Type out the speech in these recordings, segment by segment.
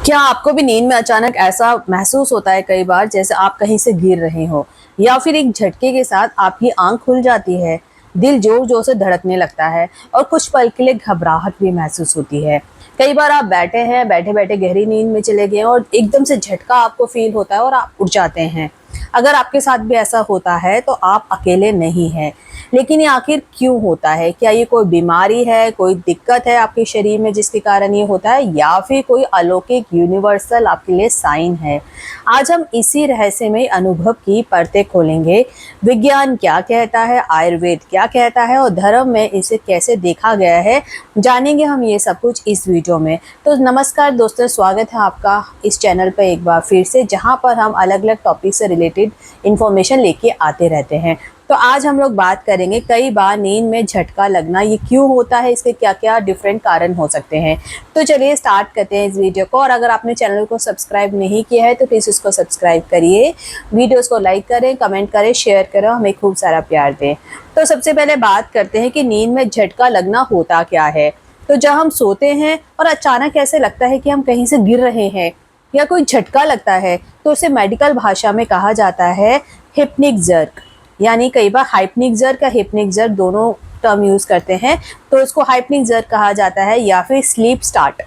क्या आपको भी नींद में अचानक ऐसा महसूस होता है कई बार जैसे आप कहीं से गिर रहे हो या फिर एक झटके के साथ आपकी आंख खुल जाती है, दिल जोर जोर से धड़कने लगता है और कुछ पल के लिए घबराहट भी महसूस होती है। कई बार आप बैठे हैं, बैठे बैठे गहरी नींद में चले गए और एकदम से झटका आपको फील होता है और आप उठ जाते हैं। अगर आपके साथ भी ऐसा होता है तो आप अकेले नहीं हैं। लेकिन ये आखिर क्यों होता है? क्या ये कोई बीमारी है, कोई दिक्कत है आपके शरीर में जिसके कारण ये होता है, या फिर कोई अलौकिक यूनिवर्सल आपके लिए साइन है? आज हम इसी रहस्यमय अनुभव की परतें खोलेंगे। विज्ञान क्या कहता है, आयुर्वेद क्या कहता है और धर्म में इसे कैसे देखा गया है, जानेंगे हम ये सब कुछ इस वीडियो में। तो नमस्कार दोस्तों, स्वागत है आपका इस चैनल पर एक बार फिर से, जहाँ पर हम अलग अलग टॉपिक से रिलेटेड इंफॉर्मेशन लेके आते रहते हैं। तो आज हम लोग बात करेंगे कई बार नींद में झटका लगना ये क्यों होता है, इसके क्या क्या डिफरेंट कारण हो सकते हैं। तो चलिए स्टार्ट करते हैं इस वीडियो को। और अगर आपने चैनल को सब्सक्राइब नहीं किया है तो प्लीज़ उसको सब्सक्राइब करिए, वीडियोस को लाइक करें, कमेंट करें, शेयर करें, हमें खूब सारा प्यार दें। तो सबसे पहले बात करते हैं कि नींद में झटका लगना होता क्या है। तो जब हम सोते हैं और अचानक ऐसे लगता है कि हम कहीं से गिर रहे हैं या कोई झटका लगता है, तो उसे मेडिकल भाषा में कहा जाता है हिप्निक जर्क। यानी कई बार हाइपनिक जर्क या हिप्निक जर्क दोनों टर्म यूज करते हैं, तो इसको हाइपनिक जर्क कहा जाता है या फिर स्लीप स्टार्ट।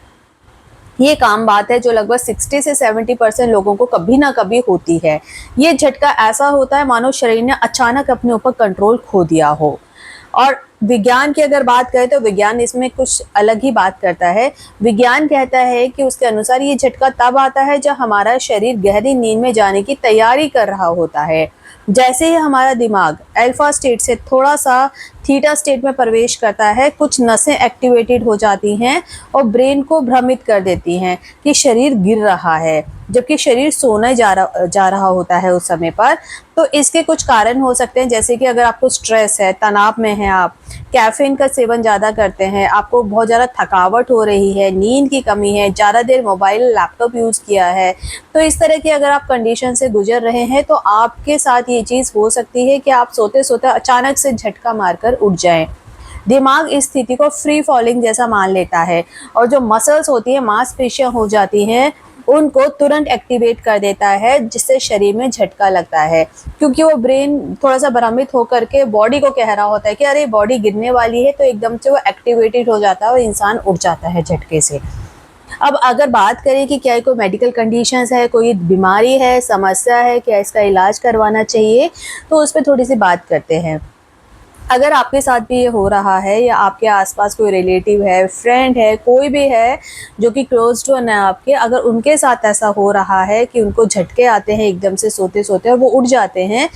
ये काम बात है जो लगभग 60 से 70% लोगों को कभी ना कभी होती है। ये झटका ऐसा होता है मानो शरीर ने अचानक अपने ऊपर कंट्रोल खो दिया हो। और विज्ञान की अगर बात करें तो विज्ञान इसमें कुछ अलग ही बात करता है। विज्ञान कहता है कि उसके अनुसार ये झटका तब आता है जब हमारा शरीर गहरी नींद में जाने की तैयारी कर रहा होता है। जैसे ही हमारा दिमाग अल्फा स्टेट से थोड़ा सा थीटा स्टेट में प्रवेश करता है, कुछ नसें एक्टिवेटेड हो जाती हैं और ब्रेन को भ्रमित कर देती हैं कि शरीर गिर रहा है, जबकि शरीर सोने जा रहा होता है उस समय पर। तो इसके कुछ कारण हो सकते हैं, जैसे कि अगर आपको स्ट्रेस है, तनाव में है, आप कैफीन का सेवन ज़्यादा करते हैं, आपको बहुत ज़्यादा थकावट हो रही है, नींद की कमी है, ज़्यादा देर मोबाइल लैपटॉप यूज़ किया है, तो इस तरह की अगर आप कंडीशन से गुजर रहे हैं तो आपके साथ ये चीज़ हो सकती है कि आप सोते सोते अचानक से झटका मारकर उठ जाएं। दिमाग इस स्थिति को फ्री फॉलिंग जैसा मान लेता है और जो मसल्स होती है, मांसपेशियां हो जाती हैं, उनको तुरंत एक्टिवेट कर देता है, जिससे शरीर में झटका लगता है। क्योंकि वो ब्रेन थोड़ा सा भ्रमित होकर के बॉडी को कह रहा होता है कि अरे बॉडी गिरने वाली है, तो एकदम से वो एक्टिवेटेड हो जाता है और इंसान उठ जाता है झटके से। अब अगर बात करें कि क्या कोई मेडिकल कंडीशंस है, कोई बीमारी है, समस्या है, क्या इसका इलाज करवाना चाहिए, तो उस पर थोड़ी सी बात करते हैं। अगर आपके साथ भी ये हो रहा है या आपके आसपास कोई रिलेटिव है, फ्रेंड है, कोई भी है जो कि क्लोज टू है आपके, अगर उनके साथ ऐसा हो रहा है कि उनको झटके आते हैं एकदम से सोते सोते और वो उठ जाते हैं,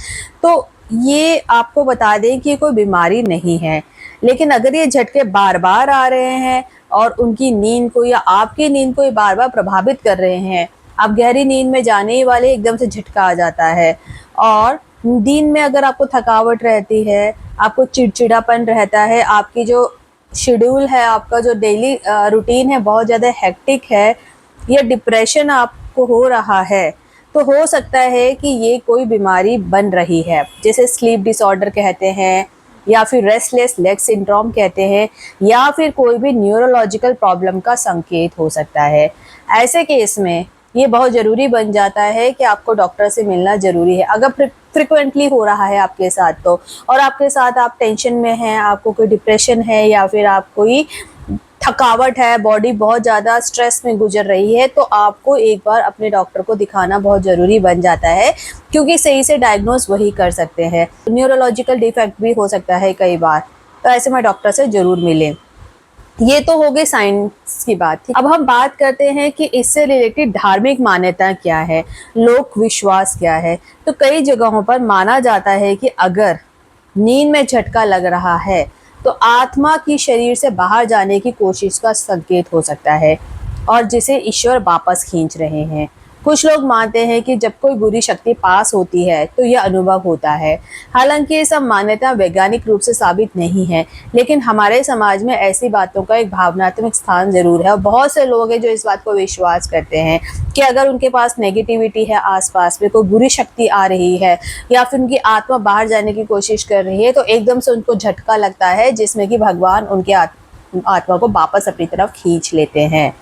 तो ये आपको बता दें कि ये कोई बीमारी नहीं है। लेकिन अगर ये झटके बार बार आ रहे हैं और उनकी नींद को या आपकी नींद को ये बार बार प्रभावित कर रहे हैं, आप गहरी नींद में जाने ही वाले एकदम से झटका आ जाता है, और दिन में अगर आपको थकावट रहती है, आपको चिड़चिड़ापन रहता है, आपकी जो शेड्यूल है, आपका जो डेली रूटीन है बहुत ज़्यादा हेक्टिक है, या डिप्रेशन आपको हो रहा है, तो हो सकता है कि ये कोई बीमारी बन रही है, जैसे स्लीप डिसऑर्डर कहते हैं, या फिर रेस्टलेस लेग सिंड्रोम कहते हैं, या फिर कोई भी न्यूरोलॉजिकल प्रॉब्लम का संकेत हो सकता है। ऐसे केस में ये बहुत ज़रूरी बन जाता है कि आपको डॉक्टर से मिलना ज़रूरी है। अगर फ्रिक्वेंटली हो रहा है आपके साथ तो, और आपके साथ आप टेंशन में हैं, आपको कोई डिप्रेशन है या फिर आप कोई थकावट है, बॉडी बहुत ज़्यादा स्ट्रेस में गुजर रही है, तो आपको एक बार अपने डॉक्टर को दिखाना बहुत ज़रूरी बन जाता है, क्योंकि सही से डायग्नोज वही कर सकते हैं। न्यूरोलॉजिकल डिफेक्ट भी हो सकता है कई बार, तो ऐसे में डॉक्टर से ज़रूर मिलें। ये तो हो गई साइंस की बात थी। अब हम बात करते हैं कि इससे रिलेटेड धार्मिक मान्यता क्या है, लोक विश्वास क्या है। तो कई जगहों पर माना जाता है कि अगर नींद में झटका लग रहा है तो आत्मा की शरीर से बाहर जाने की कोशिश का संकेत हो सकता है, और जिसे ईश्वर वापस खींच रहे हैं। कुछ लोग मानते हैं कि जब कोई बुरी शक्ति पास होती है तो यह अनुभव होता है। हालांकि ये सब मान्यता वैज्ञानिक रूप से साबित नहीं है, लेकिन हमारे समाज में ऐसी बातों का एक भावनात्मक स्थान जरूर है, और बहुत से लोग हैं जो इस बात को विश्वास करते हैं कि अगर उनके पास नेगेटिविटी है, आसपास में कोई बुरी शक्ति आ रही है या फिर उनकी आत्मा बाहर जाने की कोशिश कर रही है, तो एकदम से उनको झटका लगता है, जिसमें कि भगवान उनके आत्मा को वापस अपनी तरफ खींच लेते हैं।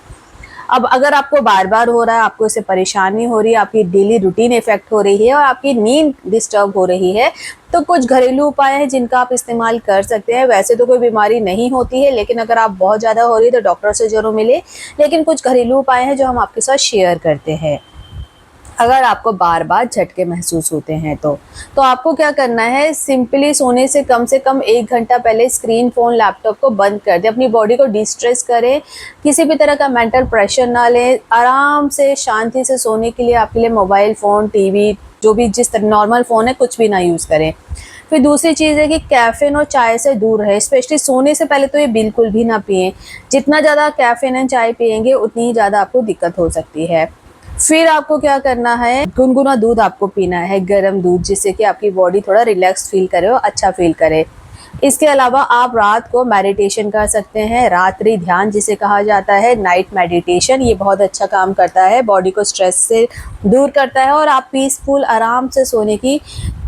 अब अगर आपको बार बार हो रहा है, आपको इससे परेशानी हो रही है, आपकी डेली रूटीन इफेक्ट हो रही है और आपकी नींद डिस्टर्ब हो रही है, तो कुछ घरेलू उपाय हैं जिनका आप इस्तेमाल कर सकते हैं। वैसे तो कोई बीमारी नहीं होती है, लेकिन अगर आप बहुत ज़्यादा हो रही है तो डॉक्टर से जरूर मिले। लेकिन कुछ घरेलू उपाय हैं जो हम आपके साथ शेयर करते हैं। अगर आपको बार बार झटके महसूस होते हैं तो आपको क्या करना है, सिंपली सोने से कम 1 घंटा पहले स्क्रीन, फ़ोन, लैपटॉप को बंद कर दें। अपनी बॉडी को डिस्ट्रेस करें, किसी भी तरह का मेंटल प्रेशर ना लें। आराम से शांति से सोने के लिए आपके लिए मोबाइल फ़ोन, टीवी, जो भी जिस तरह नॉर्मल फ़ोन है, कुछ भी ना यूज़ करें। फिर दूसरी चीज़ है कि कैफ़ीन और चाय से दूर रहें, स्पेशली सोने से पहले तो ये बिल्कुल भी ना पिएं। जितना ज़्यादा कैफ़ीन एंड चाय पिएंगे उतनी ही ज़्यादा आपको दिक्कत हो सकती है। फिर आपको क्या करना है, गुनगुना दूध आपको पीना है, गर्म दूध, जिससे कि आपकी बॉडी थोड़ा रिलैक्स फील करे और अच्छा फील करे। इसके अलावा आप रात को मेडिटेशन कर सकते हैं, रात्रि ध्यान जिसे कहा जाता है, नाइट मेडिटेशन। ये बहुत अच्छा काम करता है, बॉडी को स्ट्रेस से दूर करता है और आप पीसफुल आराम से सोने की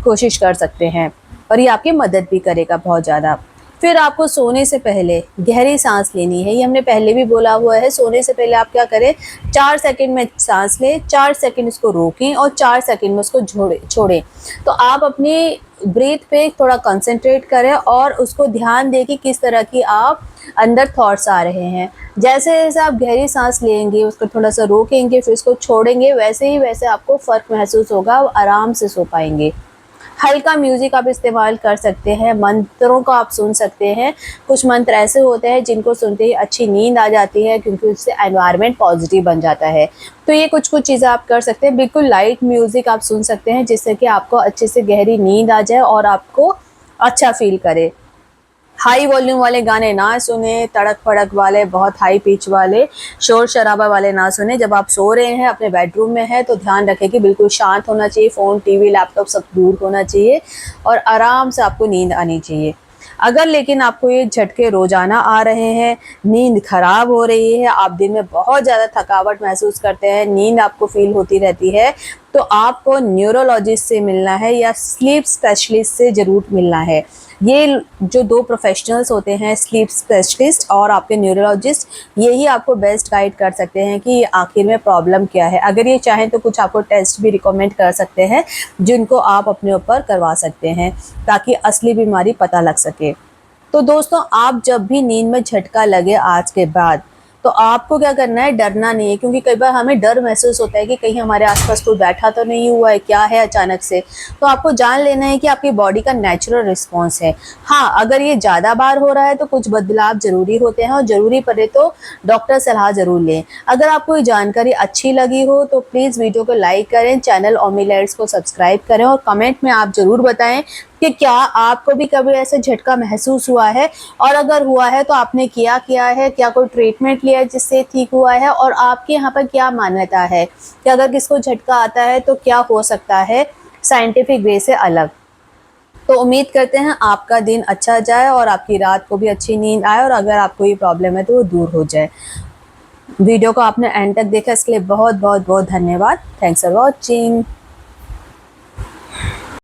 कोशिश कर सकते हैं और ये आपकी मदद भी करेगा बहुत ज़्यादा। फिर आपको सोने से पहले गहरी सांस लेनी है। ये हमने पहले भी बोला हुआ है। सोने से पहले आप क्या करें, 4 सेकंड में सांस लें, 4 सेकंड उसको रोकें और 4 सेकंड में उसको छोड़ें। तो आप अपनी ब्रीथ पे थोड़ा कंसंट्रेट करें और उसको ध्यान दें कि किस तरह की आप अंदर थॉट्स आ रहे हैं। जैसे जैसे आप गहरी सांस लेंगे, उसको थोड़ा सा रोकेंगे, फिर उसको छोड़ेंगे, वैसे ही वैसे आपको फ़र्क महसूस होगा, आराम से सो पाएंगे। हल्का म्यूजिक आप इस्तेमाल कर सकते हैं, मंत्रों को आप सुन सकते हैं। कुछ मंत्र ऐसे होते हैं जिनको सुनते ही अच्छी नींद आ जाती है, क्योंकि उससे एनवायरनमेंट पॉजिटिव बन जाता है। तो ये कुछ चीज़ें आप कर सकते हैं। बिल्कुल लाइट म्यूजिक आप सुन सकते हैं, जिससे कि आपको अच्छे से गहरी नींद आ जाए और आपको अच्छा फील करे। हाई वॉल्यूम वाले गाने ना सुने, तड़क फड़क वाले, बहुत हाई पिच वाले, शोर शराबा वाले ना सुने। जब आप सो रहे हैं, अपने बेडरूम में हैं, तो ध्यान रखें कि बिल्कुल शांत होना चाहिए, फ़ोन, टीवी, लैपटॉप सब दूर होना चाहिए और आराम से आपको नींद आनी चाहिए। अगर लेकिन आपको ये झटके रोज़ाना आ रहे हैं, नींद खराब हो रही है, आप दिन में बहुत ज़्यादा थकावट महसूस करते हैं, नींद आपको फील होती रहती है, तो आपको न्यूरोलॉजिस्ट से मिलना है या स्लीप स्पेशलिस्ट से ज़रूर मिलना है। ये जो 2 प्रोफेशनल्स होते हैं, स्लीप स्पेशलिस्ट और आपके न्यूरोलॉजिस्ट, यही आपको बेस्ट गाइड कर सकते हैं कि आखिर में प्रॉब्लम क्या है। अगर ये चाहें तो कुछ आपको टेस्ट भी रिकमेंड कर सकते हैं, जिनको आप अपने ऊपर करवा सकते हैं, ताकि असली बीमारी पता लग सके। तो दोस्तों, आप जब भी नींद में झटका लगे आज के बाद, तो आपको क्या करना है, डरना नहीं है, क्योंकि कई बार हमें डर महसूस होता है कि कहीं हमारे आसपास कोई बैठा तो नहीं हुआ है, क्या है अचानक से। तो आपको जान लेना है कि आपकी बॉडी का नेचुरल रिस्पॉन्स है। हाँ, अगर ये ज़्यादा बार हो रहा है तो कुछ बदलाव ज़रूरी होते हैं और ज़रूरी पड़े तो डॉक्टर सलाह ज़रूर लें। अगर आपको ये जानकारी अच्छी लगी हो तो प्लीज़ वीडियो को लाइक करें, चैनल ओमी लाइट्स को सब्सक्राइब करें और कमेंट में आप ज़रूर बताएं कि क्या आपको भी कभी ऐसे झटका महसूस हुआ है, और अगर हुआ है तो आपने क्या किया है, क्या कोई ट्रीटमेंट लिया है जिससे ठीक हुआ है, और आपके यहाँ पर क्या मान्यता है कि अगर किसको झटका आता है तो क्या हो सकता है साइंटिफिक वे से अलग। तो उम्मीद करते हैं आपका दिन अच्छा जाए और आपकी रात को भी अच्छी नींद आए, और अगर आपको ये प्रॉब्लम है तो वो दूर हो जाए। वीडियो को आपने एंड तक देखा, इसके लिए बहुत बहुत बहुत धन्यवाद। Thanks for watching.